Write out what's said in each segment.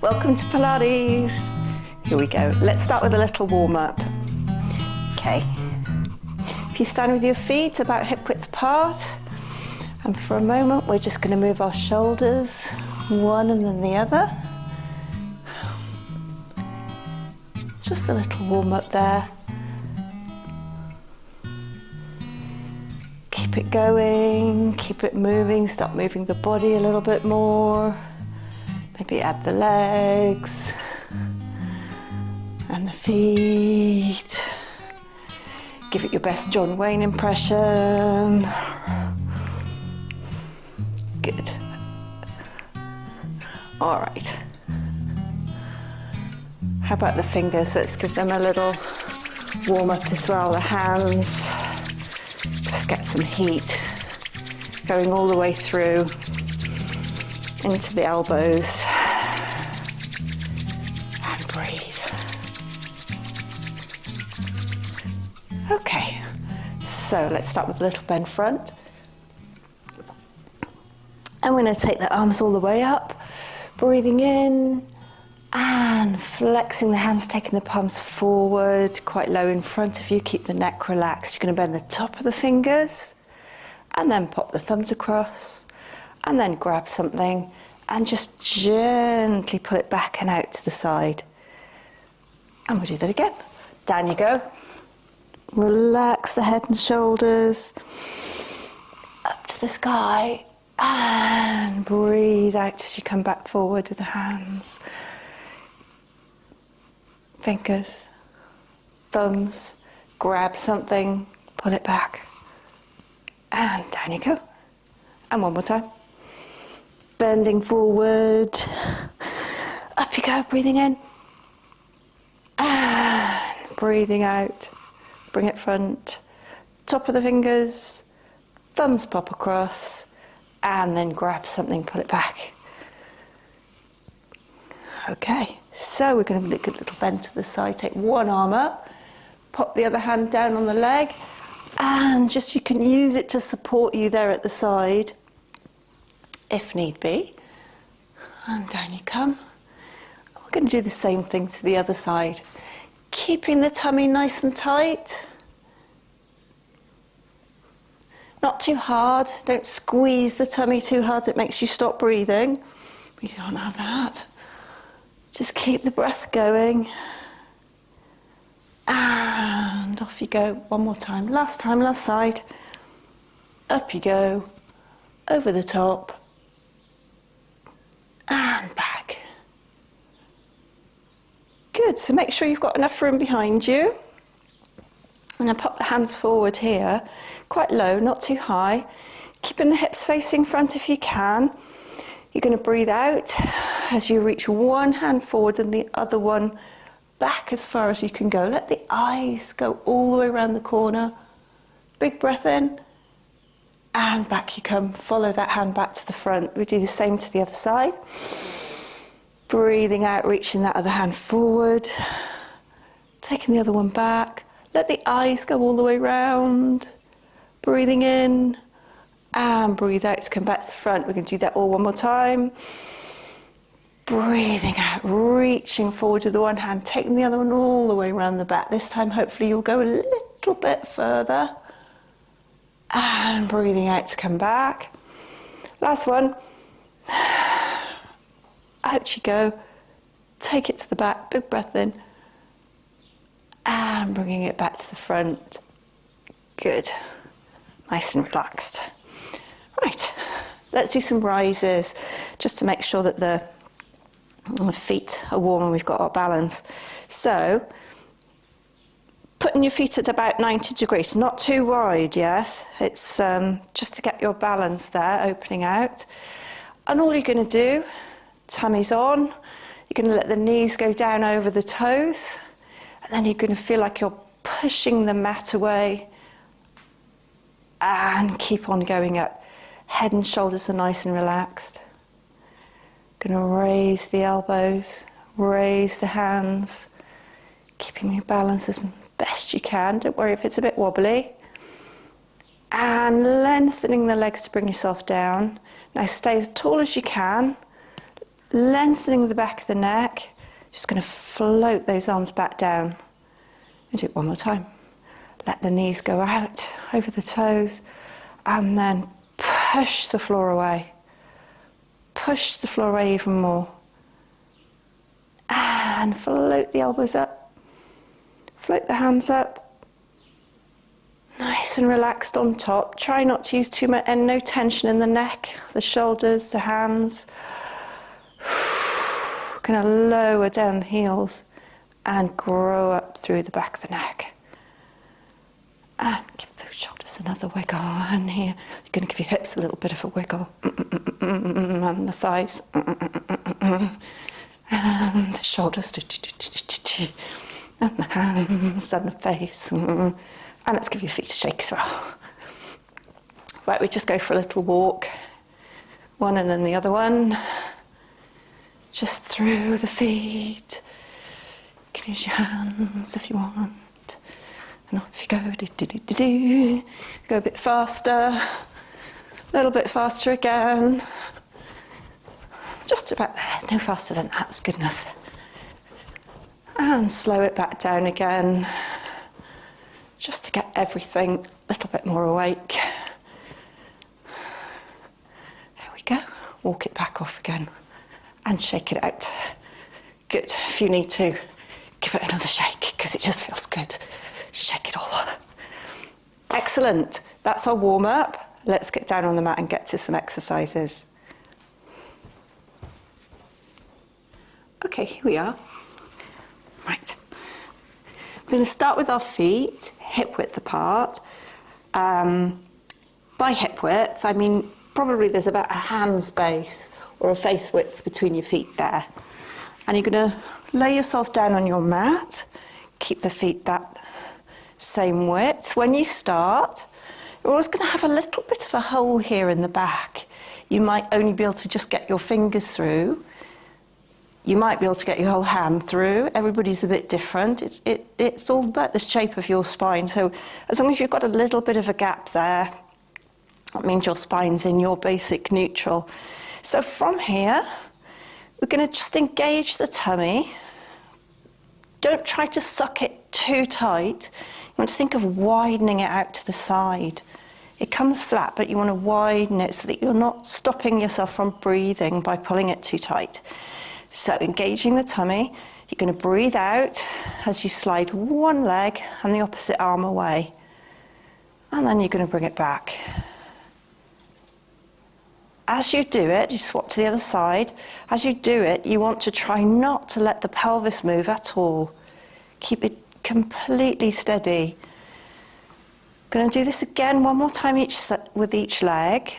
Welcome to Pilates. Here we go. Let's start with a little warm-up. Okay. If you stand with your feet about hip width apart, and for a moment we're just going to move our shoulders, one and then the other. Just a little warm-up there. Keep it going, keep it moving, start moving the body a little bit more. Maybe add the legs and the feet. Give it your best John Wayne impression. Good. All right. How about the fingers? Let's give them a little warm up as well. The hands. Just get some heat going all the way through into the elbows. And breathe. Okay, so let's start with a little bend front. And we're going to take the arms all the way up, breathing in and flexing the hands, taking the palms forward, quite low in front of you. Keep the neck relaxed. You're going to bend the top of the fingers and then pop the thumbs across and then grab something and just gently pull it back and out to the side. And we'll do that again. Down you go. Relax the head and shoulders up to the sky and breathe out as you come back forward with the hands, fingers, thumbs. Grab something, pull it back, and down you go. And one more time. Bending forward, up you go, breathing in, and breathing out. Bring it front, top of the fingers, thumbs pop across, and then grab something, pull it back. Okay, so we're going to make a little bend to the side, take one arm up, pop the other hand down on the leg, and just you can use it to support you there at the side, if need be. And down you come. We're going to do the same thing to the other side. Keeping the tummy nice and tight. Not too hard. Don't squeeze the tummy too hard. It makes you stop breathing. We don't have that. Just keep the breath going. And off you go. One more time. Last time, last side. Up you go. Over the top. And back. Good, so make sure you've got enough room behind you. And then pop the hands forward here, quite low, not too high. Keeping the hips facing front if you can. You're going to breathe out as you reach one hand forward and the other one back as far as you can go. Let the eyes go all the way around the corner. Big breath in. And back you come. Follow that hand back to the front. We do the same to the other side. Breathing out, reaching that other hand forward. Taking the other one back. Let the eyes go all the way round. Breathing in. And breathe out to come back to the front. We're going to do that all one more time. Breathing out, reaching forward with the one hand. Taking the other one all the way around the back. This time hopefully you'll go a little bit further. And breathing out to come back. Last one. Out you go. Take it to the back. Big breath in. And bringing it back to the front. Good. Nice and relaxed. Right. Let's do some rises just to make sure that the feet are warm and we've got our balance. So, putting your feet at about 90 degrees, not too wide, yes. It's just to get your balance there, opening out. And all you're going to do, tummy's on, you're going to let the knees go down over the toes, and then you're going to feel like you're pushing the mat away and keep on going up. Head and shoulders are nice and relaxed. Going to raise the elbows, raise the hands, keeping your balance as best you can. Don't worry if it's a bit wobbly. And lengthening the legs to bring yourself down. Now stay as tall as you can. lengthening the back of the neck. Just going to float those arms back down. And do it one more time. Let the knees go out over the toes, and then push the floor away. Push the floor away even more. And float the elbows up. Float the hands up. Nice and relaxed on top. Try not to use too much, and no tension in the neck, the shoulders, the hands. Going to lower down the heels and grow up through the back of the neck. And give those shoulders another wiggle. And here, you're going to give your hips a little bit of a wiggle. And the thighs. And the shoulders. And the hands and the face. And let's give your feet a shake as well. Right, we just go for a little walk. One and then the other one. Just through the feet. You can use your hands if you want. And off you go. Go a bit faster. A little bit faster again. Just about there. No faster than that's good enough. And slow it back down again. Just to get everything a little bit more awake. There we go. Walk it back off again. And shake it out. Good. If you need to, give it another shake, because it just feels good. Shake it all. Excellent. That's our warm-up. Let's get down on the mat and get to some exercises. Okay, here we are. Right. We're going to start with our feet, hip width apart. By hip width, I mean probably there's about a hand space or a face width between your feet there. And you're going to lay yourself down on your mat, keep the feet that same width. When you start, you're always going to have a little bit of a hole here in the back. You might only be able to just get your fingers through. You might be able to get your whole hand through. Everybody's a bit different. It's all about the shape of your spine. So as long as you've got a little bit of a gap there, that means your spine's in your basic neutral. So from here, we're going to just engage the tummy. Don't try to suck it too tight. You want to think of widening it out to the side. It comes flat, but you want to widen it so that you're not stopping yourself from breathing by pulling it too tight. So engaging the tummy, you're going to breathe out as you slide one leg and the opposite arm away. And then you're going to bring it back. As you do it, you swap to the other side. As you do it, you want to try not to let the pelvis move at all. Keep it completely steady. Going to do this again one more time with each leg.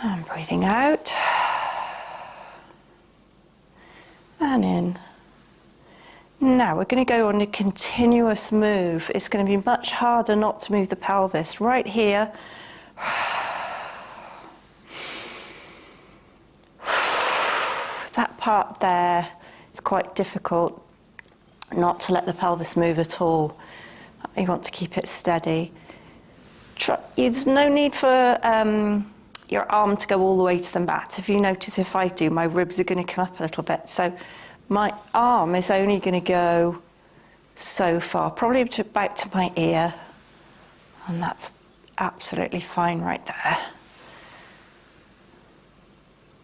And breathing out. And in. Now we're going to go on a continuous move. It's going to be much harder not to move the pelvis. Right here. That part there is quite difficult not to let the pelvis move at all. You want to keep it steady. There's no need for your arm to go all the way to the mat. If you notice, if I do, my ribs are going to come up a little bit. So my arm is only going to go so far, probably about to my ear. And that's absolutely fine right there.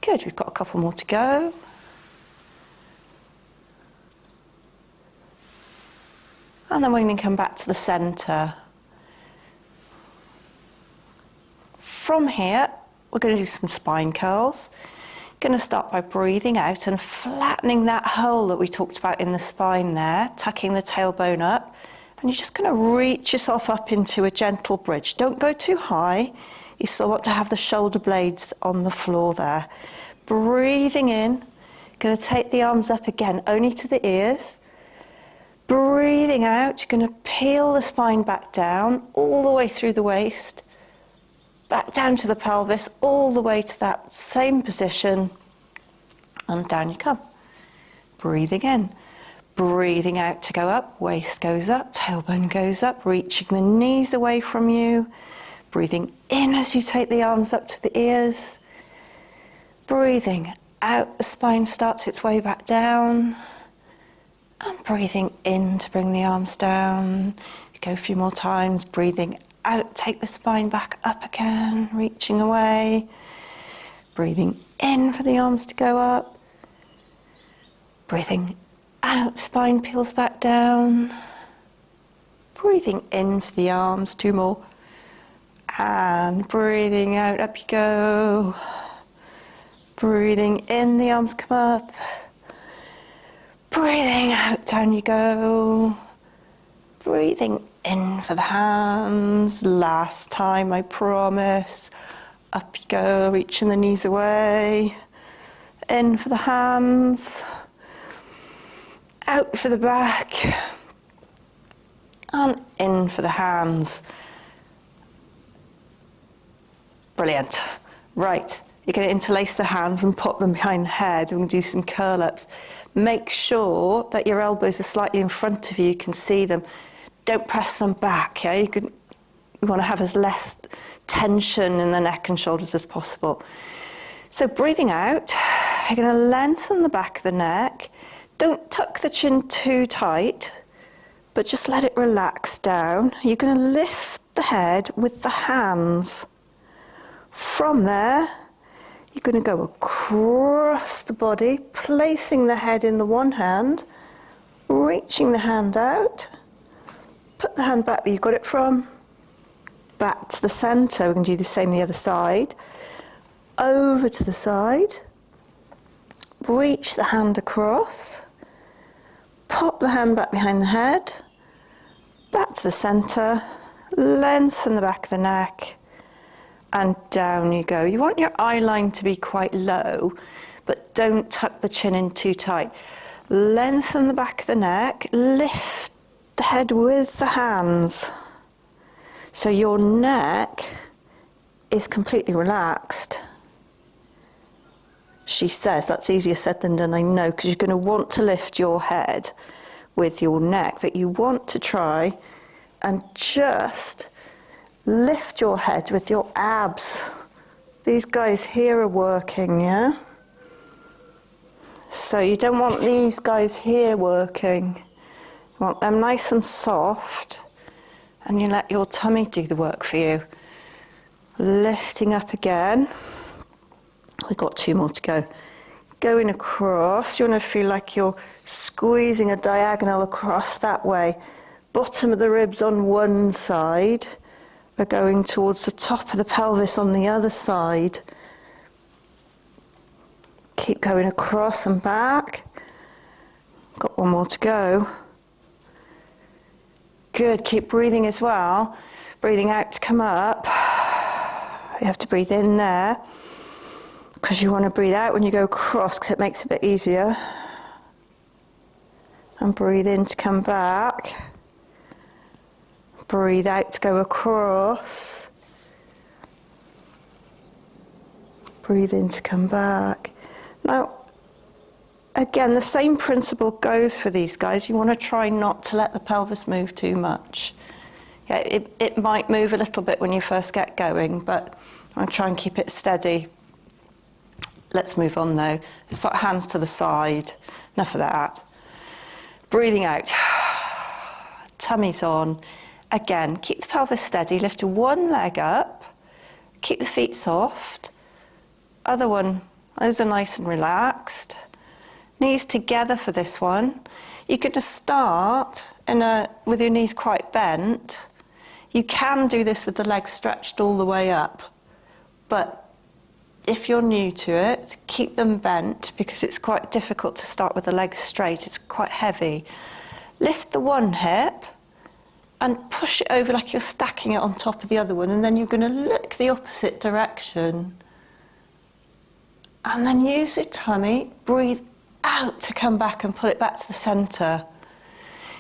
Good, we've got a couple more to go. And then we're going to come back to the centre. From here, we're going to do some spine curls. Going to start by breathing out and flattening that hole that we talked about in the spine there, tucking the tailbone up. And you're just going to reach yourself up into a gentle bridge. Don't go too high. You still want to have the shoulder blades on the floor there. Breathing in. Going to take the arms up again, only to the ears. Breathing out, you're going to peel the spine back down, all the way through the waist. Back down to the pelvis, all the way to that same position. And down you come. Breathing in. Breathing out to go up, waist goes up, tailbone goes up, reaching the knees away from you. Breathing in as you take the arms up to the ears. Breathing out, the spine starts its way back down. And breathing in to bring the arms down. You go a few more times. Breathing out, take the spine back up again, reaching away. Breathing in for the arms to go up. Breathing out, spine peels back down. Breathing in for the arms, 2 more. And breathing out, up you go. Breathing in, the arms come up. Breathing out, down you go. Breathing in for the hands. Last time, I promise. Up you go, reaching the knees away. In for the hands. Out for the back. And in for the hands. Brilliant. Right, you're going to interlace the hands and pop them behind the head. We're going to do some curl-ups. Make sure that your elbows are slightly in front of you. You can see them. Don't press them back. Yeah? You want to have as less tension in the neck and shoulders as possible. So breathing out, you're going to lengthen the back of the neck. Don't tuck the chin too tight, but just let it relax down. You're going to lift the head with the hands. From there, you're going to go across the body, placing the head in the one hand, reaching the hand out, put the hand back where you got it from, back to the centre. We're going to do the same the other side. Over to the side, reach the hand across, pop the hand back behind the head, back to the centre, lengthen the back of the neck, and down you go. You want your eye line to be quite low, but don't tuck the chin in too tight. Lengthen the back of the neck, lift the head with the hands. So your neck is completely relaxed. She says that's easier said than done, I know, because you're going to want to lift your head with your neck, but you want to try and just lift your head with your abs. These guys here are working, yeah? So you don't want these guys here working. You want them nice and soft, and you let your tummy do the work for you. Lifting up again. We've got 2 more to go. Going across, you want to feel like you're squeezing a diagonal across that way. Bottom of the ribs on one side are going towards the top of the pelvis on the other side. Keep going across and back. Got 1 more to go. Good, keep breathing as well. Breathing out to come up. You have to breathe in there, because you want to breathe out when you go across, because it makes it a bit easier. And breathe in to come back. Breathe out to go across. Breathe in to come back. Now, again, the same principle goes for these guys. You want to try not to let the pelvis move too much. Yeah, it might move a little bit when you first get going, but I'll try and keep it steady. Let's move on though. Let's put hands to the side. Enough of that. Breathing out. Tummy's on. Again, keep the pelvis steady. Lift one leg up. Keep the feet soft. Other one, those are nice and relaxed. Knees together for this one. You're going to start with your knees quite bent. You can do this with the legs stretched all the way up. But if you're new to it, keep them bent, because it's quite difficult to start with the legs straight. It's quite heavy. Lift the one hip and push it over like you're stacking it on top of the other one, and then you're going to look the opposite direction. And then use your tummy, breathe out to come back and pull it back to the centre.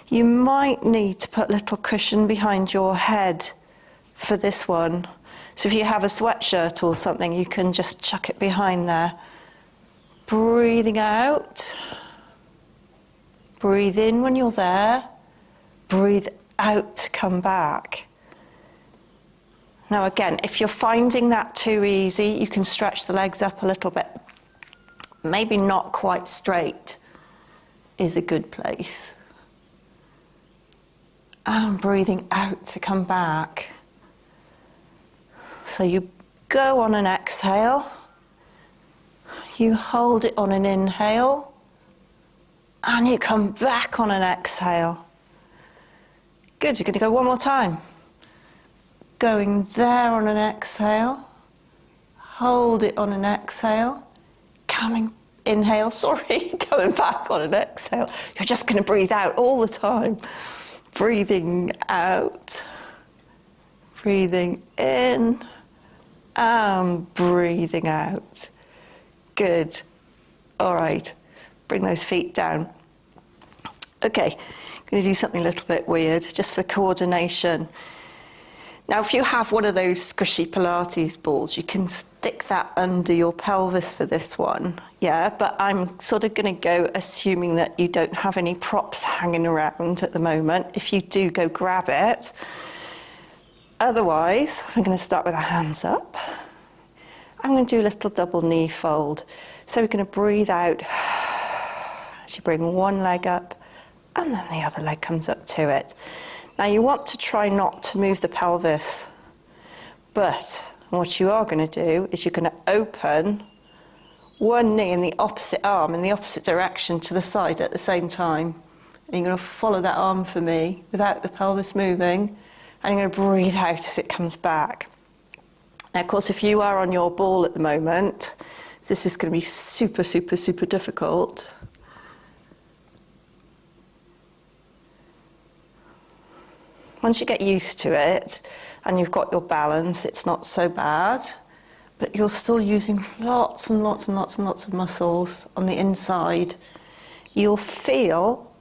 You might need to put a little cushion behind your head for this one. So if you have a sweatshirt or something, you can just chuck it behind there. Breathing out. Breathe in when you're there. Breathe out to come back. Now again, if you're finding that too easy, you can stretch the legs up a little bit. Maybe not quite straight is a good place. And breathing out to come back. So you go on an exhale, you hold it on an inhale, and you come back on an exhale. Good, you're going to go one more time. Going there on an exhale, hold it on an exhale, coming back on an exhale. You're just going to breathe out all the time. Breathing out, breathing in, and breathing out. Good. All right, bring those feet down. Okay, I'm going to do something a little bit weird, just for coordination. Now, if you have one of those squishy Pilates balls, you can stick that under your pelvis for this one, yeah? But I'm sort of going to go assuming that you don't have any props hanging around at the moment. If you do, go grab it. Otherwise, I'm going to start with our hands up. I'm going to do a little double knee fold. So we're going to breathe out as you bring one leg up, and then the other leg comes up to it. Now you want to try not to move the pelvis, but what you are going to do is you're going to open one knee in the opposite arm in the opposite direction to the side at the same time. And you're going to follow that arm for me without the pelvis moving, and you're going to breathe out as it comes back. Now, of course, if you are on your ball at the moment, this is going to be super, super, super difficult. Once you get used to it and you've got your balance, it's not so bad, but you're still using lots and lots and lots and lots of muscles on the inside. You'll feel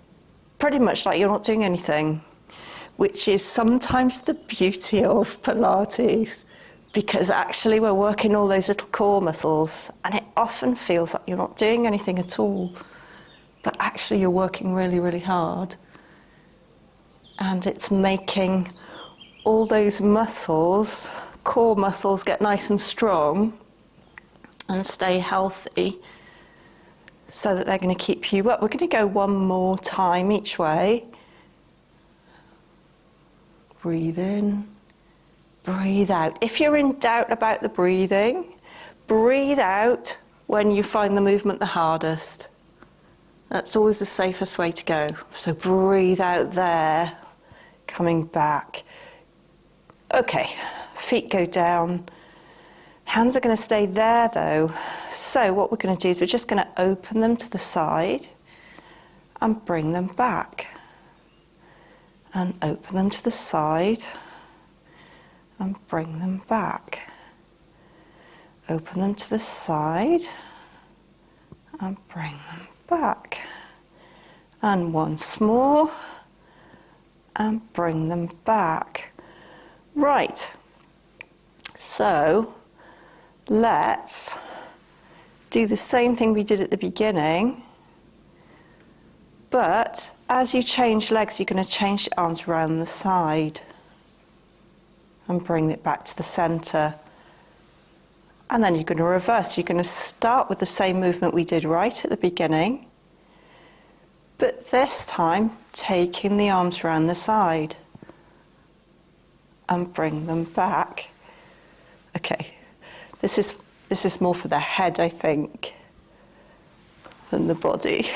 pretty much like you're not doing anything, which is sometimes the beauty of Pilates, because actually we're working all those little core muscles and it often feels like you're not doing anything at all, but actually you're working really, really hard. And it's making all those muscles, core muscles, get nice and strong and stay healthy so that they're going to keep you up. We're going to go one more time each way. Breathe in, breathe out. If you're in doubt about the breathing, breathe out when you find the movement the hardest. That's always the safest way to go. So breathe out there. Coming back. Okay, feet go down. Hands are going to stay there though. So what we're going to do is we're just going to open them to the side and bring them back. And open them to the side and bring them back. Open them to the side and bring them back. And once more. And bring them back. Right, so let's do the same thing we did at the beginning, but as you change legs, you're going to change the arms around the side and bring it back to the centre. And then you're going to reverse. You're going to start with the same movement we did right at the beginning, but this time taking the arms around the side and bring them back. Okay, this is more for the head, I think, than the body.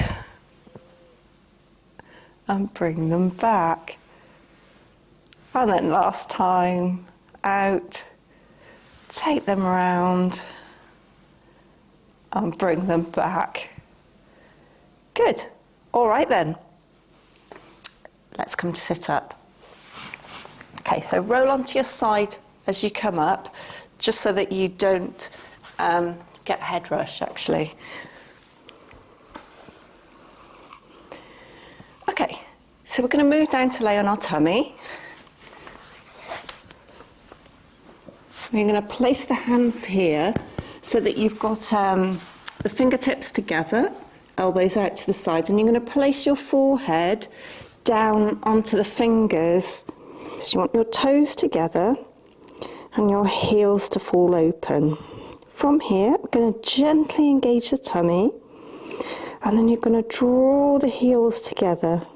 And bring them back. And then last time, out, take them around and bring them back. Good. All right then, let's come to sit up. Okay, so roll onto your side as you come up, just so that you don't get a head rush, actually. Okay, so we're going to move down to lay on our tummy. We're going to place the hands here so that you've got the fingertips together, elbows out to the side, and you're going to place your forehead down onto the fingers. So you want your toes together and your heels to fall open. From here, we're going to gently engage the tummy, and then you're going to draw the heels together.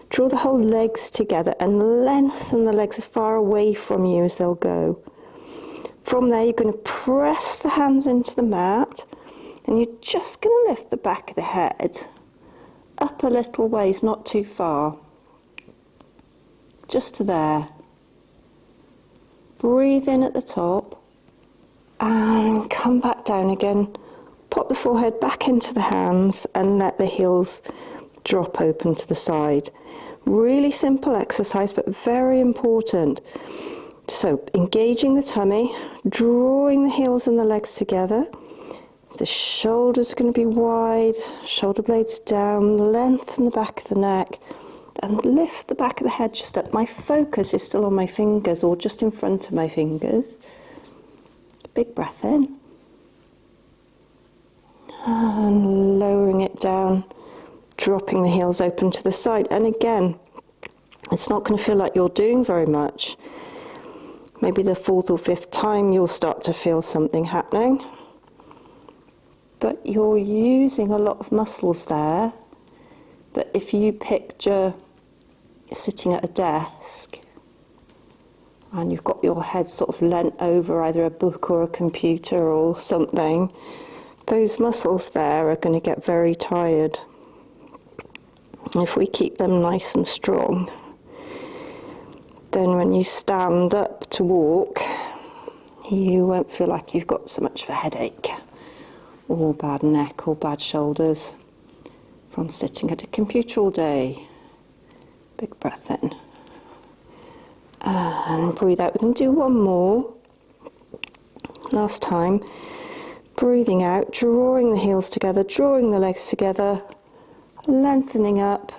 Draw the whole legs together and lengthen the legs as far away from you as they'll go. From there, you're going to press the hands into the mat, and you're just going to lift the back of the head up a little ways, not too far. Just to there. Breathe in at the top and come back down again. Pop the forehead back into the hands and let the heels drop open to the side. Really simple exercise, but very important. So, engaging the tummy, drawing the heels and the legs together. The shoulders are going to be wide, shoulder blades down, lengthen the back of the neck, and lift the back of the head just up. My focus is still on my fingers, or just in front of my fingers. Big breath in. And lowering it down, dropping the heels open to the side. And again, it's not going to feel like you're doing very much. Maybe the 4th or 5th time you'll start to feel something happening. But you're using a lot of muscles there that if you picture sitting at a desk and you've got your head sort of leant over either a book or a computer or something, those muscles there are going to get very tired. If we keep them nice and strong, then when you stand up to walk, you won't feel like you've got so much of a headache or bad neck or bad shoulders from sitting at a computer all day. Big breath in. And breathe out. We can do one more. Last time. Breathing out, drawing the heels together, drawing the legs together, lengthening up.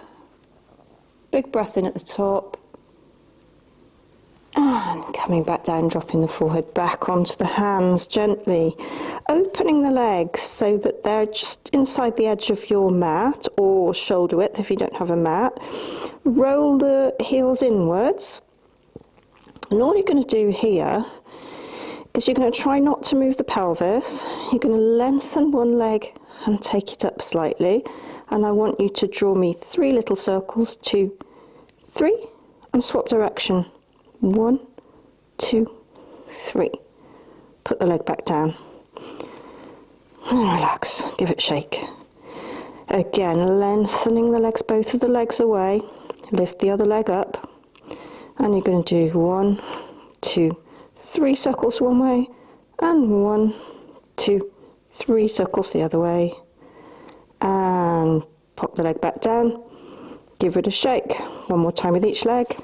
Big breath in at the top. And coming back down, dropping the forehead back onto the hands gently. Opening the legs so that they're just inside the edge of your mat or shoulder width if you don't have a mat. Roll the heels inwards. And all you're going to do here is you're going to try not to move the pelvis. You're going to lengthen one leg and take it up slightly. And I want you to draw me 3 little circles, 2, 3, and swap direction. 1, 2, 3. Put the leg back down. And relax, give it a shake. Again, lengthening the legs, both of the legs away. Lift the other leg up. And you're going to do 1, 2, 3 circles one way. And 1, 2, 3 circles the other way. And pop the leg back down. Give it a shake. One more time with each leg.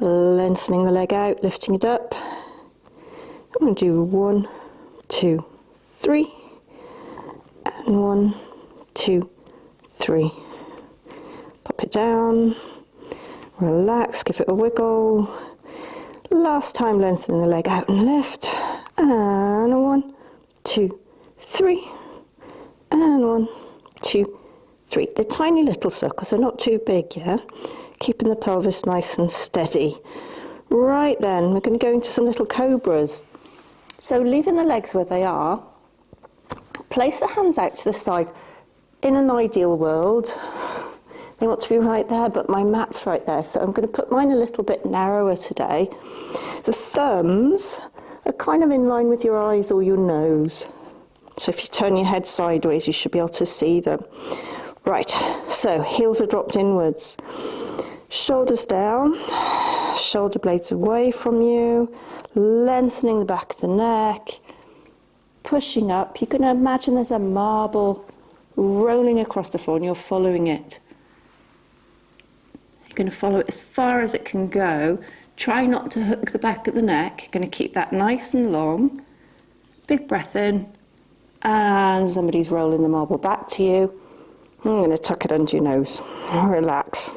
Lengthening the leg out, lifting it up. I'm going to do 1, 2, 3. And 1, 2, 3. Pop it down. Relax, give it a wiggle. Last time, lengthening the leg out and lift. And 1, 2, 3. And 1, 2, 3. The tiny little circles are not too big, yeah? Keeping the pelvis nice and steady. Right then, we're going to go into some little cobras. So leaving the legs where they are, place the hands out to the side. In an ideal world, they want to be right there, but my mat's right there, so I'm going to put mine a little bit narrower today. The thumbs are kind of in line with your eyes or your nose. So if you turn your head sideways, you should be able to see them. Right, so heels are dropped inwards. Shoulders down, shoulder blades away from you, lengthening the back of the neck, pushing up. You're going to imagine there's a marble rolling across the floor and you're following it. You're going to follow it as far as it can go. Try not to hook the back of the neck. You're going to keep that nice and long. Big breath in, and somebody's rolling the marble back to you. I'm going to tuck it under your nose. Relax.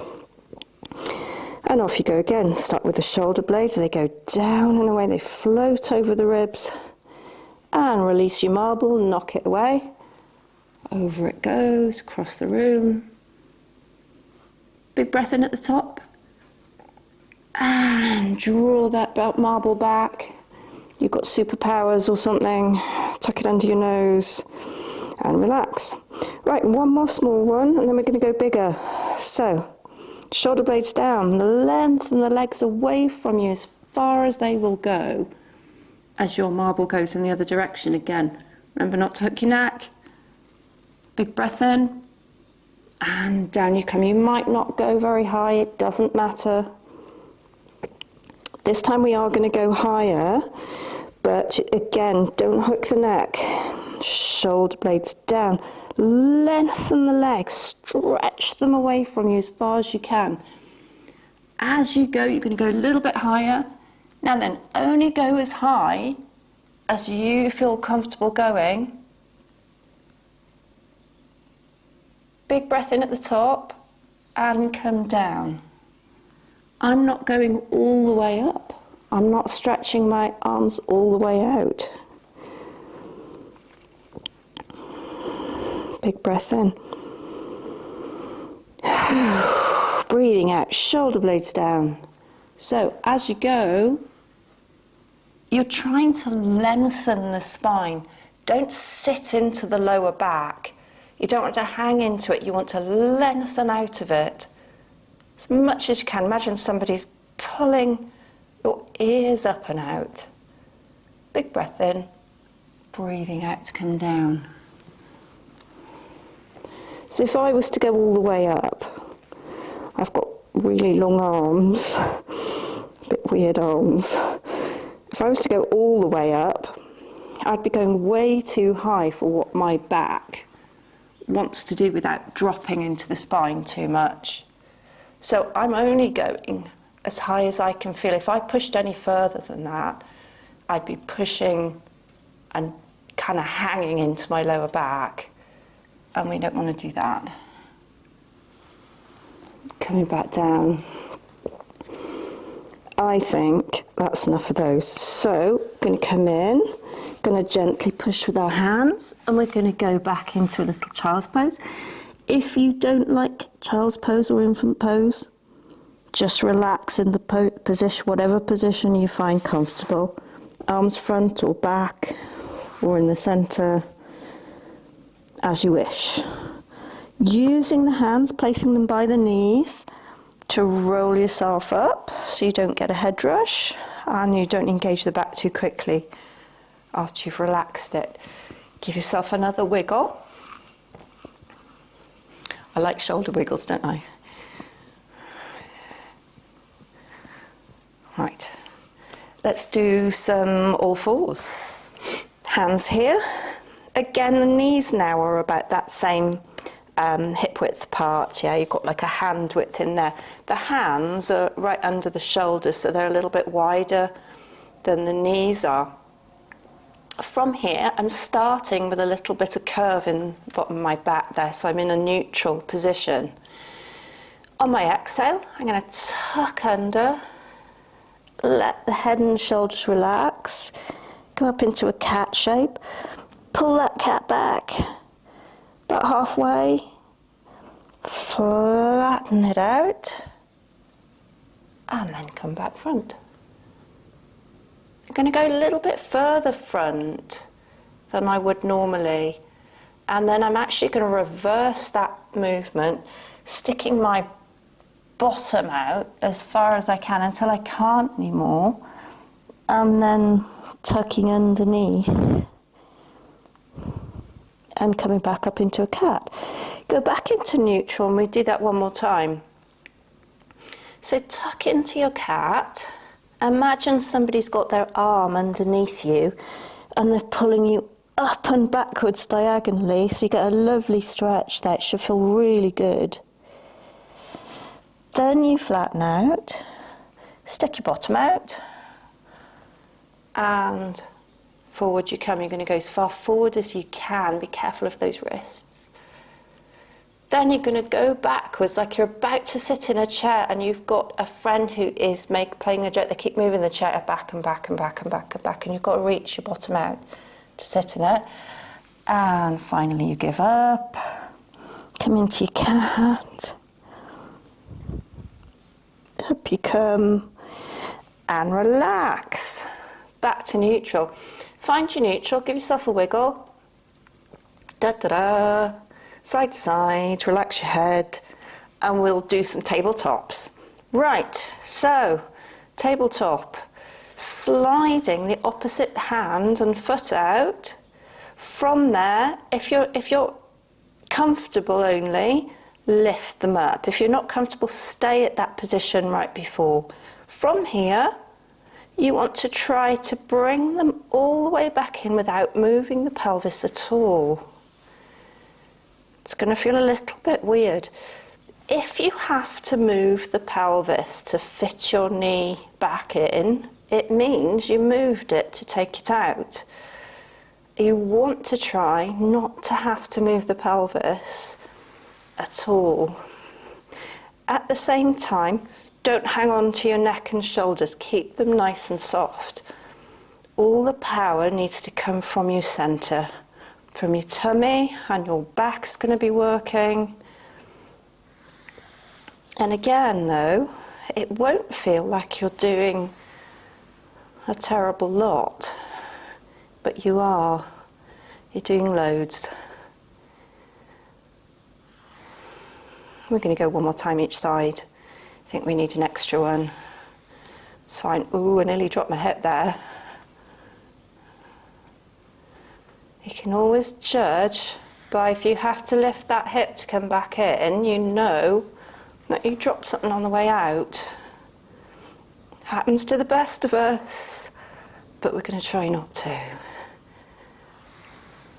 And off you go again. Start with the shoulder blades. They go down and away. They float over the ribs. And release your marble. Knock it away. Over it goes. Across the room. Big breath in at the top. And draw that marble back. You've got superpowers or something. Tuck it under your nose and relax. Right, one more small one, and then we're going to go bigger. So, shoulder blades down, lengthen the legs away from you as far as they will go as your marble goes in the other direction again. Remember not to hook your neck. Big breath in, and down you come. You might not go very high, it doesn't matter. This time we are going to go higher, but again, don't hook the neck. Shoulder blades down. Lengthen the legs, stretch them away from you as far as you can. As you go, you're going to go a little bit higher. Now then, only go as high as you feel comfortable going. Big breath in at the top and come down. I'm not going all the way up. I'm not stretching my arms all the way out. Big breath in. Breathing out, shoulder blades down. So as you go, you're trying to lengthen the spine. Don't sit into the lower back. You don't want to hang into it. You want to lengthen out of it as much as you can. Imagine somebody's pulling your ears up and out. Big breath in, breathing out to come down. So if I was to go all the way up, I've got really long arms, a bit weird arms. If I was to go all the way up, I'd be going way too high for what my back wants to do without dropping into the spine too much. So I'm only going as high as I can feel. If I pushed any further than that, I'd be pushing and kind of hanging into my lower back. And we don't want to do that. Coming back down. I think that's enough of those. So, going to come in, going to gently push with our hands, and we're going to go back into a little child's pose. If you don't like child's pose or infant pose, just relax in the position, whatever position you find comfortable. Arms front or back, or in the centre, as you wish. Using the hands, placing them by the knees to roll yourself up so you don't get a head rush and you don't engage the back too quickly after you've relaxed it. Give yourself another wiggle. I like shoulder wiggles, don't I? Right, let's do some all fours. Hands here. Again, the knees now are about that same hip width apart. Yeah, you've got like a hand width in there. The hands are right under the shoulders, so they're a little bit wider than the knees are. From here, I'm starting with a little bit of curve in the bottom of my back there, so I'm in a neutral position. On my exhale, I'm going to tuck under, let the head and shoulders relax, come up into a cat shape. Pull that cat back, about halfway, flatten it out, and then come back front. I'm going to go a little bit further front than I would normally, and then I'm actually going to reverse that movement, sticking my bottom out as far as I can until I can't anymore, and then tucking underneath. And coming back up into a cat. Go back into neutral, and we do that one more time. So tuck into your cat. Imagine somebody's got their arm underneath you and they're pulling you up and backwards diagonally, so you get a lovely stretch there. It should feel really good. Then you flatten out, stick your bottom out, and forward you come. You're going to go as far forward as you can. Be careful of those wrists. Then you're going to go backwards like you're about to sit in a chair and you've got a friend who is playing a joke. They keep moving the chair back and back and back and back and back, and you've got to reach your bottom out to sit in it. And finally you give up. Come into your cat. Up you come. and relax. Back to neutral. Find your neutral, give yourself a wiggle. Da-da-da. Side to side, relax your head, and we'll do some tabletops. Right, so tabletop. Sliding the opposite hand and foot out. From there, if you're comfortable only, lift them up. If you're not comfortable, stay at that position right before. From here, you want to try to bring them all the way back in without moving the pelvis at all. It's going to feel a little bit weird. If you have to move the pelvis to fit your knee back in, it means you moved it to take it out. You want to try not to have to move the pelvis at all. At the same time, don't hang on to your neck and shoulders. Keep them nice and soft. All the power needs to come from your centre, from your tummy, and your back's going to be working. And again, though, it won't feel like you're doing a terrible lot, but you are. You're doing loads. We're going to go one more time each side. I think we need an extra one. It's fine. Ooh, I nearly dropped my hip there. You can always judge by if you have to lift that hip to come back in, you know that you dropped something on the way out. Happens to the best of us, but we're going to try not to.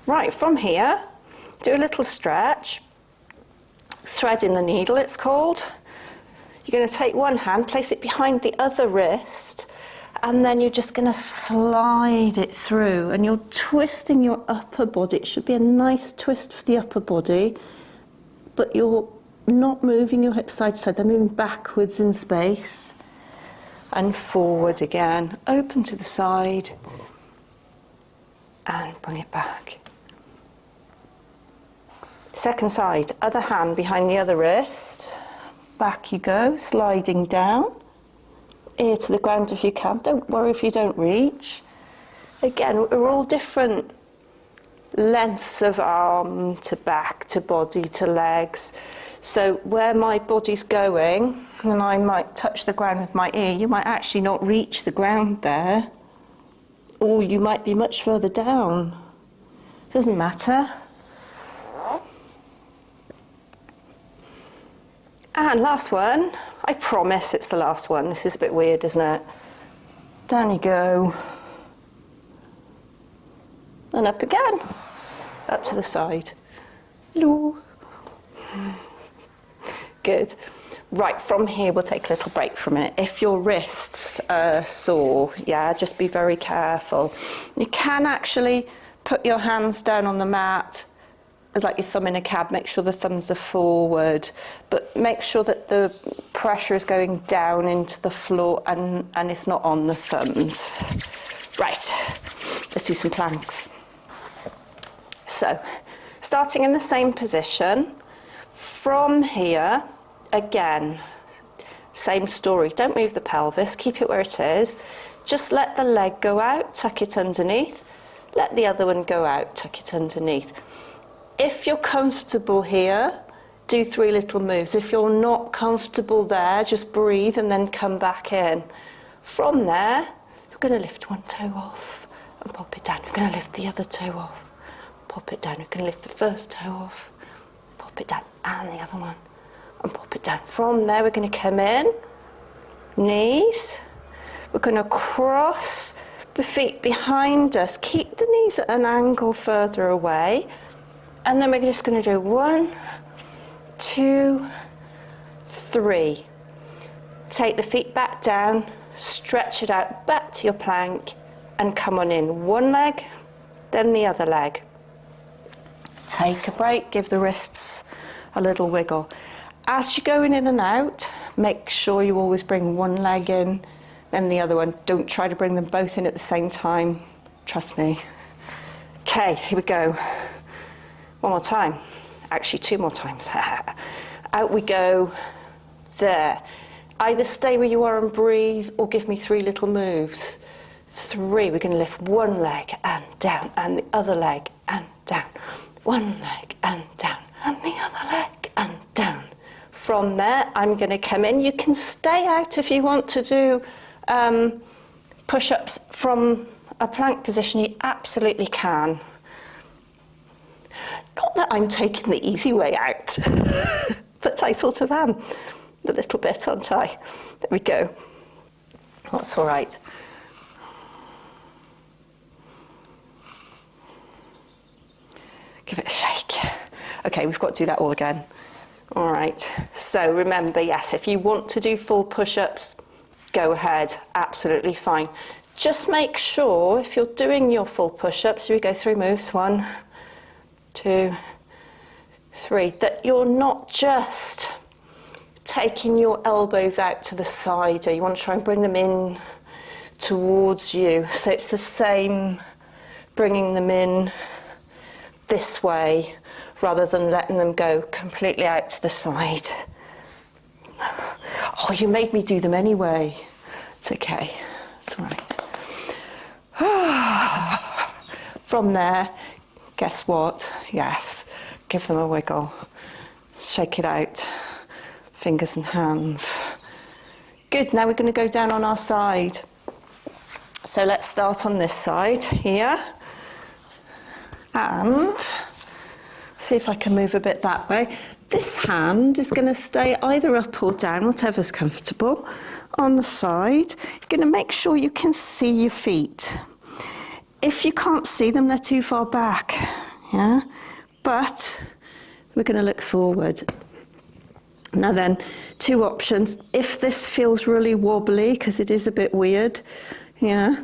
Right, from here, do a little stretch. Threading the needle, it's called. You're going to take one hand, place it behind the other wrist, and then you're just going to slide it through, and you're twisting your upper body. It should be a nice twist for the upper body, but you're not moving your hips side to side. They're moving backwards in space and forward again. Open to the side and bring it back. Second side, other hand behind the other wrist. Back you go, sliding down. Ear to the ground if you can. Don't worry if you don't reach. Again, we're all different lengths of arm to back to body to legs. So where my body's going, and I might touch the ground with my ear, you might actually not reach the ground there, or you might be much further down. Doesn't matter. And last one, I promise it's the last one. This is a bit weird, isn't it? Down you go. And up again. Up to the side. Hello. Good. Right, from here we'll take a little break from it. If your wrists are sore, yeah, just be very careful. You can actually put your hands down on the mat, like your thumb in a cab. Make sure the thumbs are forward, but make sure that the pressure is going down into the floor and it's not on the thumbs. Right, let's do some planks. So, starting in the same position, from here, again, same story. Don't move the pelvis, keep it where it is. Just let the leg go out, tuck it underneath. Let the other one go out, tuck it underneath. If you're comfortable here, do 3 little moves. If you're not comfortable there, just breathe and then come back in. From there, you're going to lift one toe off and pop it down. You're going to lift the other toe off, pop it down. You're going to lift the first toe off, pop it down, and the other one, and pop it down. From there, we're going to come in, knees. We're going to cross the feet behind us. Keep the knees at an angle further away. And then we're just going to do 1, 2, 3. Take the feet back down, stretch it out back to your plank, and come on in. One leg, then the other leg. Take a break, give the wrists a little wiggle. As you're going in and out, make sure you always bring one leg in, then the other one. Don't try to bring them both in at the same time. Trust me. Okay, here we go. One more time. Actually, 2 more times. Out we go. There. Either stay where you are and breathe, or give me 3 little moves. 3, we're going to lift one leg and down, and the other leg and down. One leg and down, and the other leg and down. From there, I'm going to come in. You can stay out if you want to do push-ups from a plank position. You absolutely can. Not that I'm taking the easy way out, but I sort of am. A little bit, aren't I? There we go. That's all right. Give it a shake. Okay, we've got to do that all again. All right. So remember, yes, if you want to do full push-ups, go ahead. Absolutely fine. Just make sure if you're doing your full push-ups, here we go, 3 moves. 1, 2, 3, that you're not just taking your elbows out to the side, or you want to try and bring them in towards you. So it's the same, bringing them in this way rather than letting them go completely out to the side. Oh, you made me do them anyway. It's okay. It's all right. From there, guess what? Yes, give them a wiggle. Shake it out. Fingers and hands. Good, now we're going to go down on our side. So let's start on this side here. And see if I can move a bit that way. This hand is going to stay either up or down, whatever's comfortable, on the side. You're going to make sure you can see your feet. If you can't see them, they're too far back. Yeah? But we're going to look forward. Now then, 2 options. If this feels really wobbly, because it is a bit weird, yeah,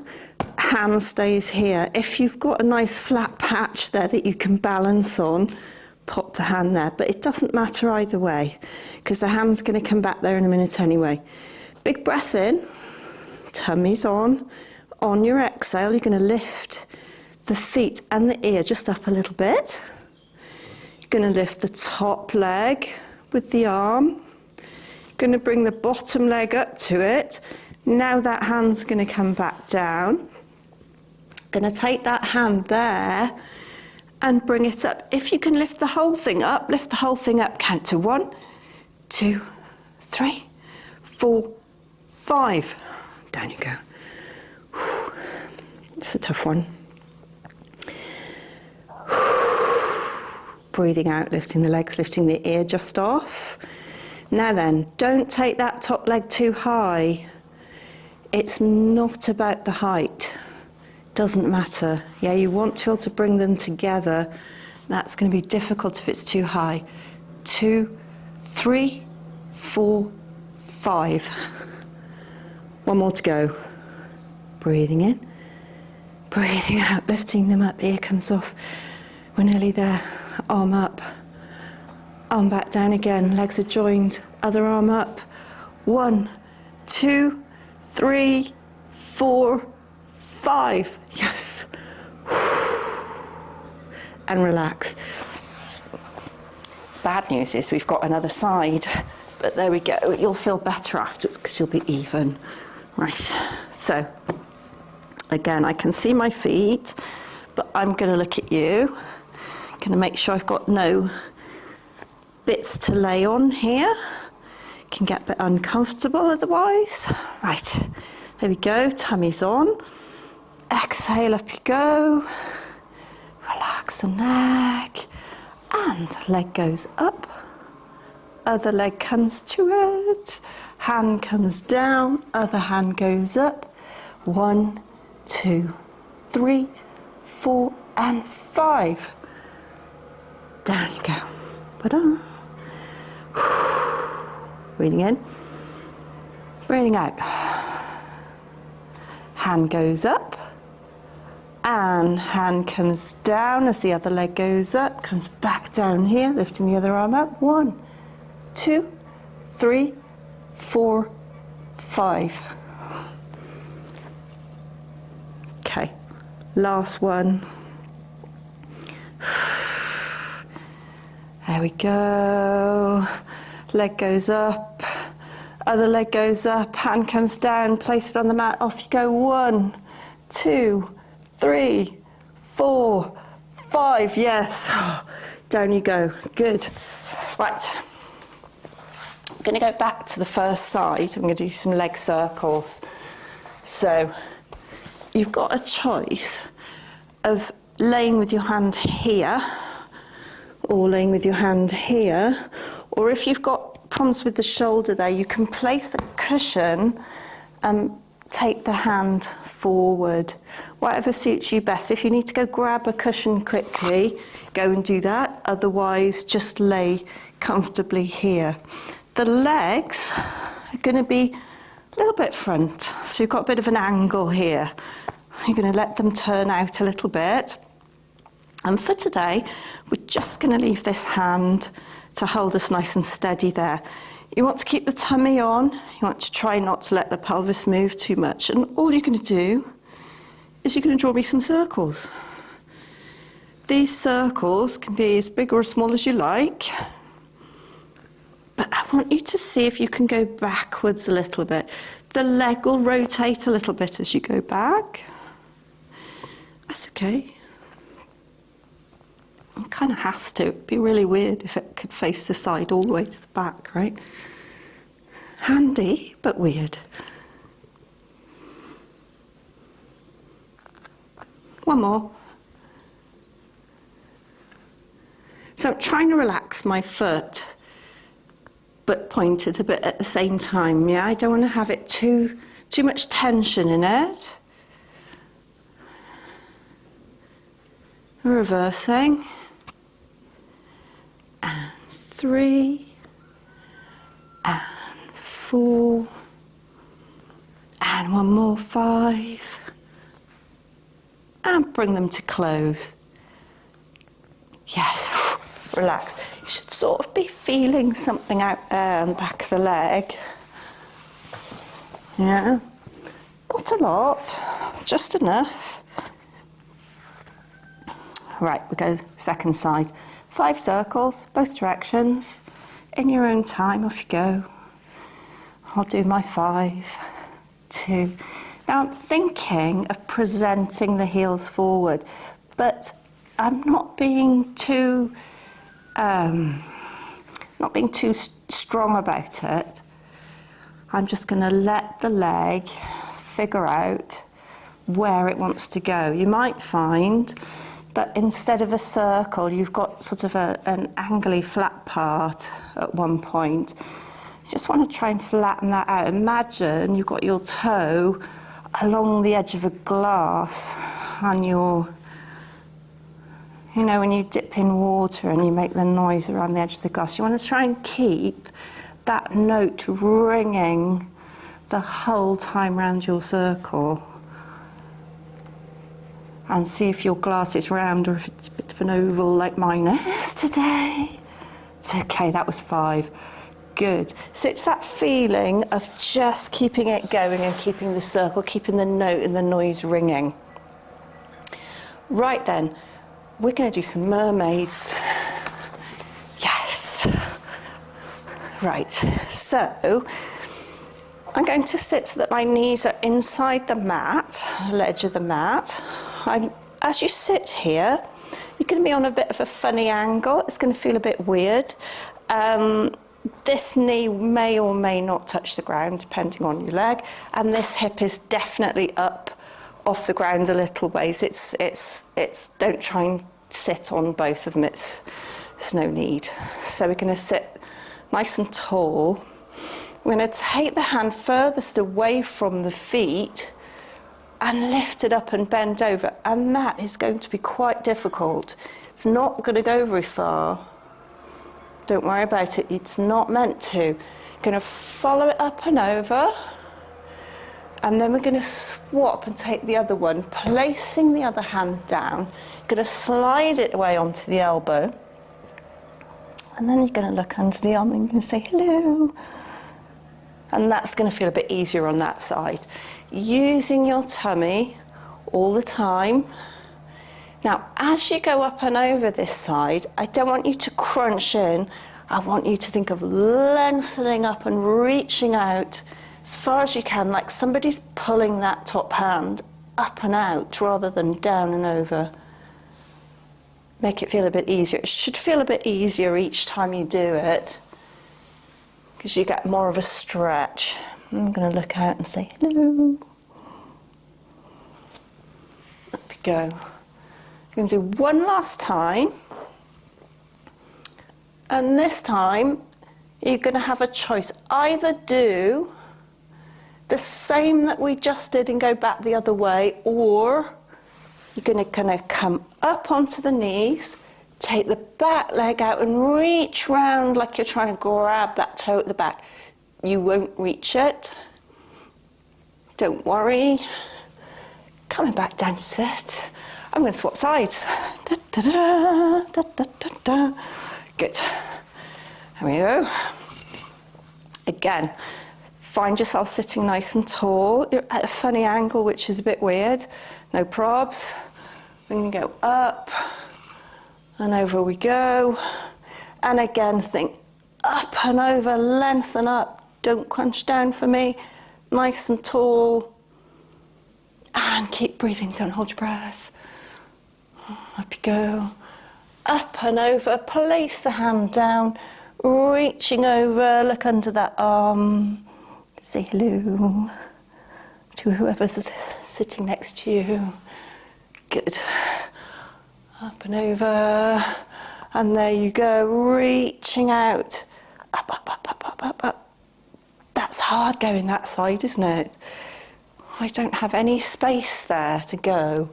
hand stays here. If you've got a nice flat patch there that you can balance on, pop the hand there. But it doesn't matter either way, because the hand's going to come back there in a minute anyway. Big breath in, tummy's on. On your exhale, you're going to lift the feet and the ear just up a little bit. You're going to lift the top leg with the arm. Going to bring the bottom leg up to it. Now that hand's going to come back down. Going to take that hand there and bring it up. If you can lift the whole thing up, lift the whole thing up. Count to 1, 2, 3, 4, 5. Down you go. It's a tough one. Breathing out, lifting the legs, lifting the ear just off. Now then, don't take that top leg too high. It's not about the height. Doesn't matter. Yeah, you want to be able to bring them together. That's going to be difficult if it's too high. 2, 3, 4, 5. One more to go. Breathing in, breathing out, lifting them up. Ear comes off. We're nearly there. Arm up, arm back down again, legs are joined, other arm up. 1, 2, 3, 4, 5. Yes. And relax. Bad news is we've got another side, but there we go. You'll feel better afterwards because you'll be even. Right, so again, I can see my feet, but I'm going to look at you. Going to make sure I've got no bits to lay on here. Can get a bit uncomfortable otherwise. Right, there we go, tummy's on. Exhale, up you go. Relax the neck. And leg goes up. Other leg comes to it. Hand comes down, other hand goes up. 1, 2, 3, 4, and 5. Down you go. Ta-da. Breathing in. Breathing out. Hand goes up. And hand comes down as the other leg goes up. Comes back down here, lifting the other arm up. 1, 2, 3, 4, 5. Okay. Last one. There we go. Leg goes up, Other leg goes up, hand comes down, place it on the mat, off you go. 1, 2, 3, 4, 5, yes. Down you go, good. Right, I'm gonna go back to the first side. I'm gonna do some leg circles. So, you've got a choice of laying with your hand here, or laying with your hand here, or if you've got problems with the shoulder there, you can place a cushion and take the hand forward. Whatever suits you best. If you need to go grab a cushion quickly, go and do that. Otherwise, just lay comfortably here. The legs are going to be a little bit front, so you've got a bit of an angle here. You're going to let them turn out a little bit. And for today, we're just going to leave this hand to hold us nice and steady there. You want to keep the tummy on. You want to try not to let the pelvis move too much. And all you're going to do is you're going to draw me some circles. These circles can be as big or as small as you like. But I want you to see if you can go backwards a little bit. The leg will rotate a little bit as you go back. That's okay. It kind of has to. It'd be really weird if it could face the side all the way to the back, right? Handy, but weird. One more. So I'm trying to relax my foot, but pointed a bit at the same time, yeah? I don't want to have it too much tension in it. Reversing. And 3, and 4, and one more, 5, and bring them to close. Yes, relax. You should sort of be feeling something out there on the back of the leg. Yeah, not a lot, just enough. Right, we go second side. 5 circles, both directions. In your own time, off you go. I'll do my 5, 2. Now I'm thinking of presenting the heels forward, but I'm not being too strong about it. I'm just going to let the leg figure out where it wants to go. You might find that instead of a circle, you've got sort of an angly flat part at one point. You just want to try and flatten that out. Imagine you've got your toe along the edge of a glass on your, you know, when you dip in water and you make the noise around the edge of the glass. You want to try and keep that note ringing the whole time round your circle. And see if your glass is round or if it's a bit of an oval like mine is today. It's okay, that was 5. Good. So it's that feeling of just keeping it going and keeping the circle, keeping the note and the noise ringing. Right then, we're going to do some mermaids. Yes. Right, so I'm going to sit so that my knees are inside the mat, the ledge of the mat. As you sit here, you're going to be on a bit of a funny angle. It's going to feel a bit weird. This knee may or may not touch the ground, depending on your leg, and this hip is definitely up off the ground a little ways. It's. Don't try and sit on both of them. It's no need. So we're going to sit nice and tall. We're going to take the hand furthest away from the feet and lift it up and bend over, and that is going to be quite difficult. It's not going to go very far. Don't worry about it, it's not meant to. You're going to follow it up and over, and then we're going to swap and take the other one, placing the other hand down. You're going to slide it away onto the elbow, and then you're going to look under the arm and you're going to say hello. And that's going to feel a bit easier on that side. Using your tummy all the time. Now, as you go up and over this side, I don't want you to crunch in. I want you to think of lengthening up and reaching out as far as you can, like somebody's pulling that top hand up and out rather than down and over. Make it feel a bit easier. It should feel a bit easier each time you do it because you get more of a stretch. I'm going to look out and say hello. Up we go. You're going to do one last time. And this time, you're going to have a choice. Either do the same that we just did and go back the other way, or you're going to kind of come up onto the knees, take the back leg out and reach round like you're trying to grab that toe at the back. You won't reach it. Don't worry. Coming back down to sit. I'm going to swap sides. Da, da, da, da, da, da, da. Good. There we go. Again, find yourself sitting nice and tall. You're at a funny angle, which is a bit weird. No probs. We're going to go up and over we go. And again, think up and over, lengthen up. Don't crunch down for me. Nice and tall. And keep breathing. Don't hold your breath. Up you go. Up and over. Place the hand down. Reaching over. Look under that arm. Say hello to whoever's sitting next to you. Good. Up and over. And there you go. Reaching out. Up, up, up, up, up, up, up. That's hard going that side, isn't it? I don't have any space there to go.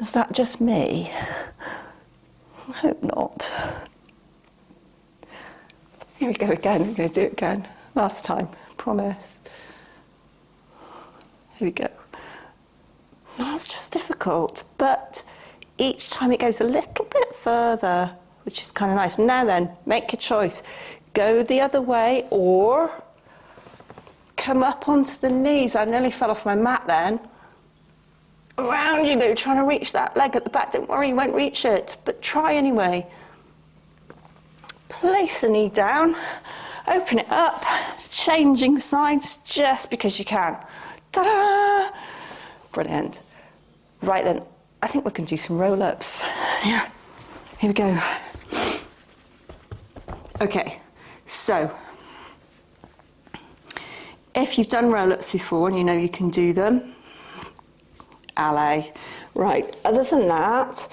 Is that just me? I hope not. Here we go again. I'm going to do it again. Last time, promise. Here we go. That's just difficult, but each time it goes a little bit further, which is kind of nice. Now then, make your choice. Go the other way or come up onto the knees. I nearly fell off my mat then. Around you go, trying to reach that leg at the back. Don't worry, you won't reach it, but try anyway. Place the knee down, open it up, changing sides just because you can. Ta-da! Brilliant. Right then, I think we can do some roll-ups. Yeah, here we go. Okay, so if you've done roll-ups before and you know you can do them, allez. Right, other than that,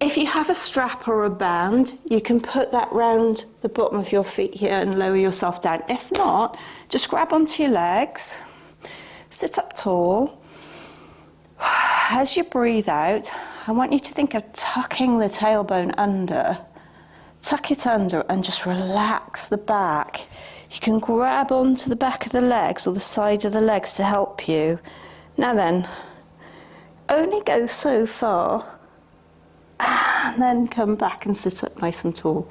if you have a strap or a band, you can put that round the bottom of your feet here and lower yourself down. If not, just grab onto your legs, sit up tall. As you breathe out, I want you to think of tucking the tailbone under. Tuck it under and just relax the back. You can grab onto the back of the legs or the side of the legs to help you. Now then, only go so far and then come back and sit up nice and tall.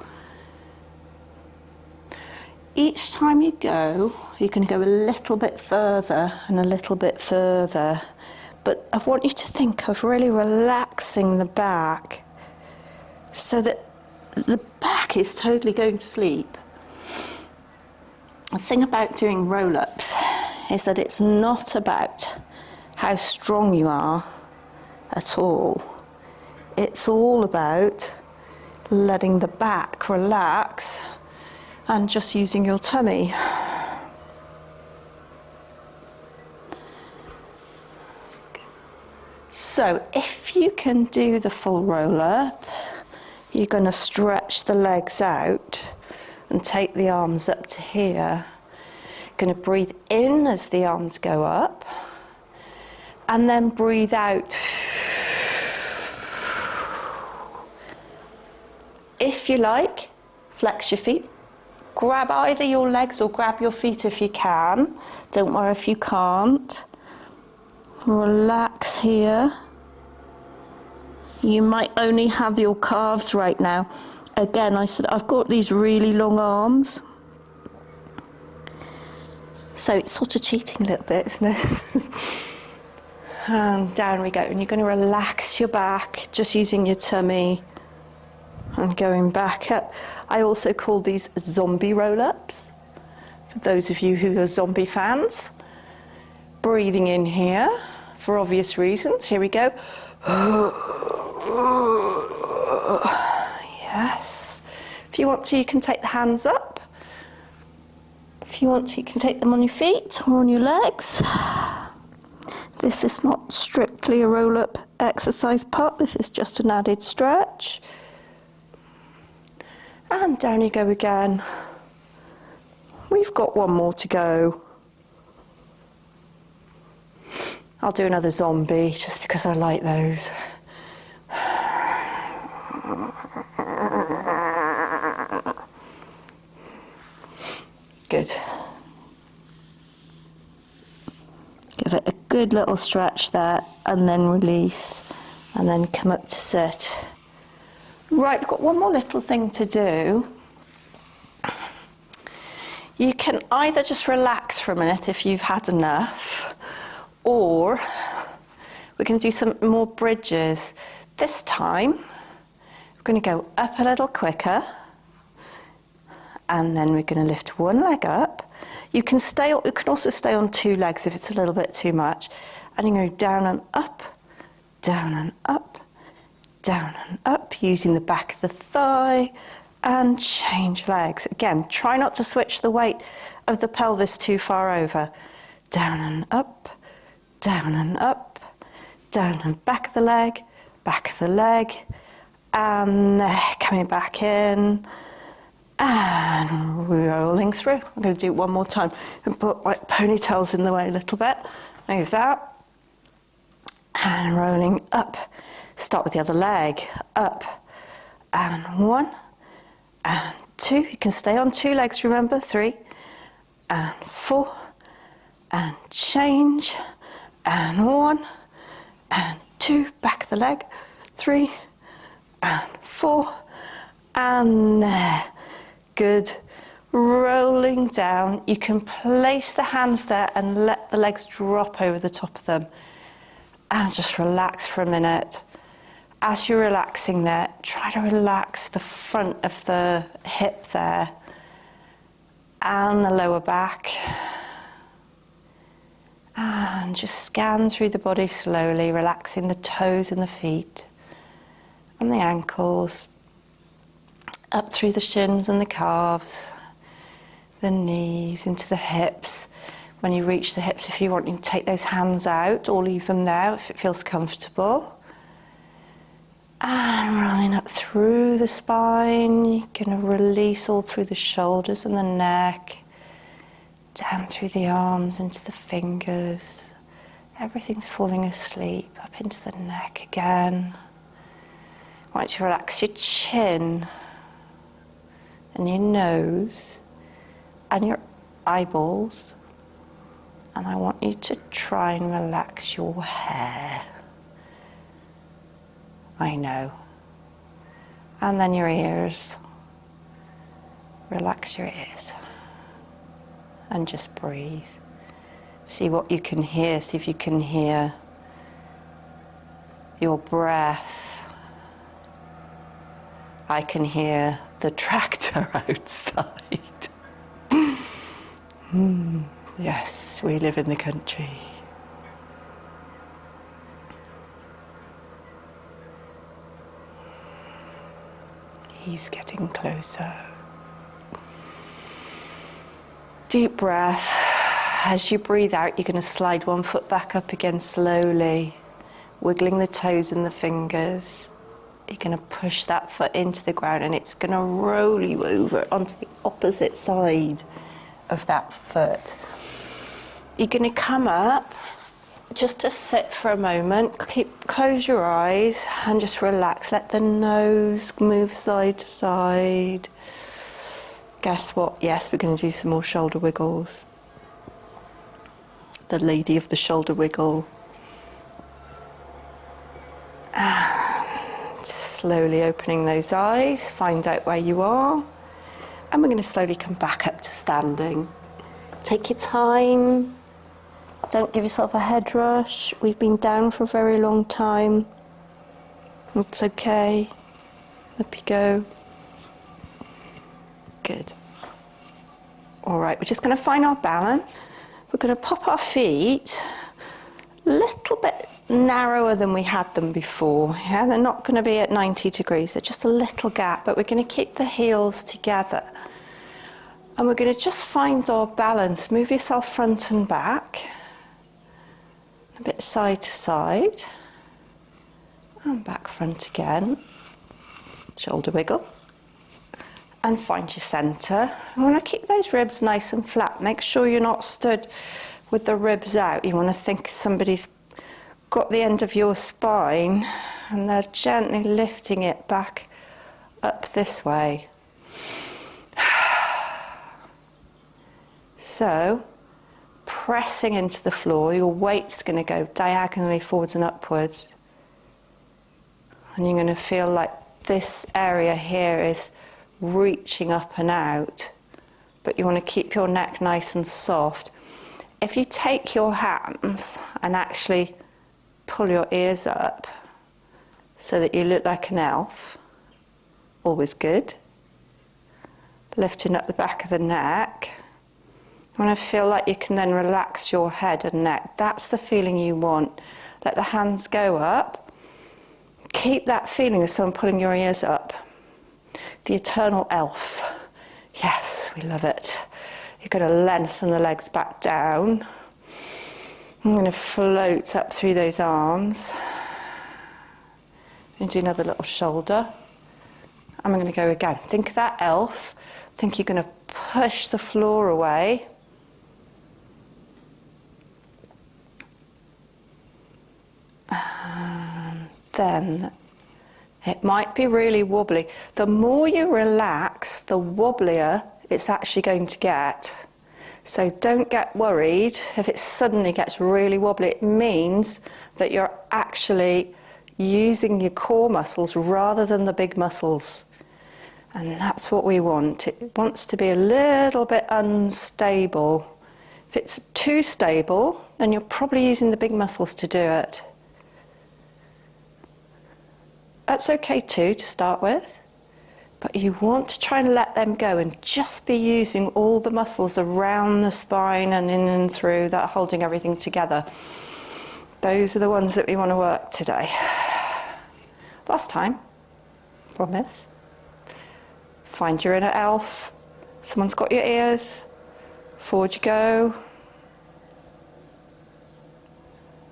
Each time you go, you can go a little bit further and a little bit further. But I want you to think of really relaxing the back so that the back is totally going to sleep. The thing about doing roll-ups is that it's not about how strong you are at all. It's all about letting the back relax and just using your tummy. So if you can do the full roll-up, you're going to stretch the legs out and take the arms up to here. Going to breathe in as the arms go up and then breathe out. If you like, flex your feet. Grab either your legs or grab your feet if you can. Don't worry if you can't. Relax here. You might only have your calves right now. Again, I said I've got these really long arms. So it's sort of cheating a little bit, isn't it? And down we go. And you're going to relax your back, just using your tummy. and going back up. I also call these zombie roll-ups, for those of you who are zombie fans. Breathing in here, for obvious reasons. Here we go. Yes. If you want to, you can take the hands up. If you want to, you can take them on your feet or on your legs. This is not strictly a roll-up exercise part. This is just an added stretch. And down you go again. We've got one more to go. I'll do another zombie just because I like those. Good. Give it a good little stretch there and then release and then come up to sit. Right, we've got one more little thing to do. You can either just relax for a minute if you've had enough, or we're going to do some more bridges. This time, we're going to go up a little quicker, and then we're going to lift one leg up. You can also stay on two legs if it's a little bit too much. And you're going to go down and up, down and up, down and up, using the back of the thigh, and change legs. Again, try not to switch the weight of the pelvis too far over. Down and up, down and up, down and back of the leg, and there, coming back in, and rolling through. I'm going to do it one more time and put my ponytails in the way a little bit. Move that, and rolling up. Start with the other leg, up, and one, and two. You can stay on two legs, remember, 3, and 4, and change, and 1, and 2, back of the leg, 3, and 4, and there. Good. Rolling down. You can place the hands there and let the legs drop over the top of them. And just relax for a minute. As you're relaxing there, try to relax the front of the hip there and the lower back. And just scan through the body slowly, relaxing the toes and the feet and the ankles, up through the shins and the calves, the knees into the hips. When you reach the hips, if you want, you can take those hands out or leave them there if it feels comfortable. And rolling up through the spine, you're going to release all through the shoulders and the neck, down through the arms, into the fingers. Everything's falling asleep, up into the neck again. I want you to relax your chin and your nose and your eyeballs. And I want you to try and relax your hair. I know. And then your ears. Relax your ears. And just breathe. See what you can hear. See if you can hear your breath. I can hear the tractor outside. Yes, we live in the country. He's getting closer. Deep breath. As you breathe out, you're going to slide one foot back up again slowly, wiggling the toes and the fingers. You're going to push that foot into the ground and it's going to roll you over onto the opposite side of that foot. You're going to come up just to sit for a moment. Close your eyes and just relax. Let the nose move side to side. Guess what? Yes, we're going to do some more shoulder wiggles. The lady of the shoulder wiggle. And slowly opening those eyes. Find out where you are. And we're going to slowly come back up to standing. Take your time. Don't give yourself a head rush. We've been down for a very long time. It's okay. Up you go. Good. All right, we're just going to find our balance. We're going to pop our feet a little bit narrower than we had them before. Yeah, they're not going to be at 90 degrees, they're just a little gap, but we're going to keep the heels together. And we're going to just find our balance. Move yourself front and back, a bit side to side, and back front again. Shoulder wiggle. And find your centre. You want to keep those ribs nice and flat. Make sure you're not stood with the ribs out. You want to think somebody's got the end of your spine and they're gently lifting it back up this way. So, pressing into the floor, your weight's going to go diagonally forwards and upwards. And you're going to feel like this area here is reaching up and out, but you want to keep your neck nice and soft. If you take your hands and actually pull your ears up so that you look like an elf, always good. Lifting up the back of the neck. You want to feel like you can then relax your head and neck. That's the feeling you want. Let the hands go up. Keep that feeling of someone pulling your ears up. The eternal elf. Yes, we love it. You're going to lengthen the legs back down. I'm going to float up through those arms. And do another little shoulder. I'm going to go again. Think of that elf. Think you're going to push the floor away. And then it might be really wobbly. The more you relax, the wobblier it's actually going to get. So don't get worried if it suddenly gets really wobbly. It means that you're actually using your core muscles rather than the big muscles. And that's what we want. It wants to be a little bit unstable. If it's too stable, then you're probably using the big muscles to do it. That's okay too, to start with. But you want to try and let them go and just be using all the muscles around the spine and in and through that are holding everything together. Those are the ones that we want to work today. Last time, promise. Find your inner elf. Someone's got your ears. Forward you go.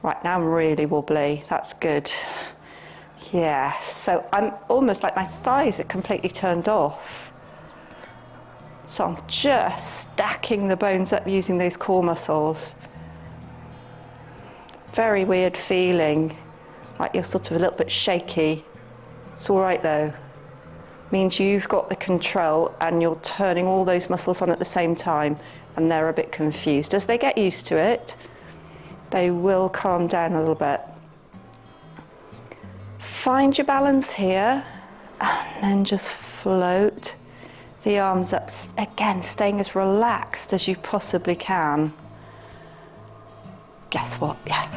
Right, now I'm really wobbly. That's good. Yeah, so I'm almost like my thighs are completely turned off. So I'm just stacking the bones up using those core muscles. Very weird feeling, like you're sort of a little bit shaky. It's all right though. Means you've got the control and you're turning all those muscles on at the same time and they're a bit confused. As they get used to it, they will calm down a little bit. Find your balance here and then just float the arms up, again staying as relaxed as you possibly can. Guess what? Yeah,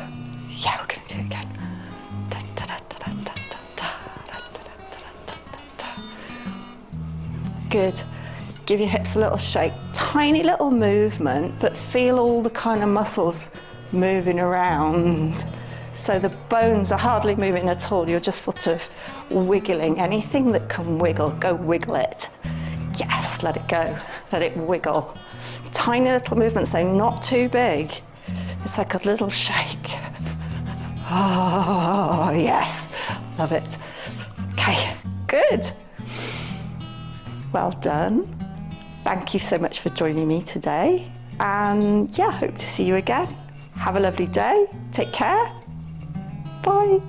we're going to do it again. Good. Give your hips a little shake. Tiny little movement, but feel all the kind of muscles moving around. So the bones are hardly moving at all. You're just sort of wiggling. Anything that can wiggle, go wiggle it. Yes, let it go. Let it wiggle. Tiny little movements, so not too big. It's like a little shake. Oh, yes. Love it. Okay, good. Well done. Thank you so much for joining me today. And yeah, hope to see you again. Have a lovely day. Take care. Bye.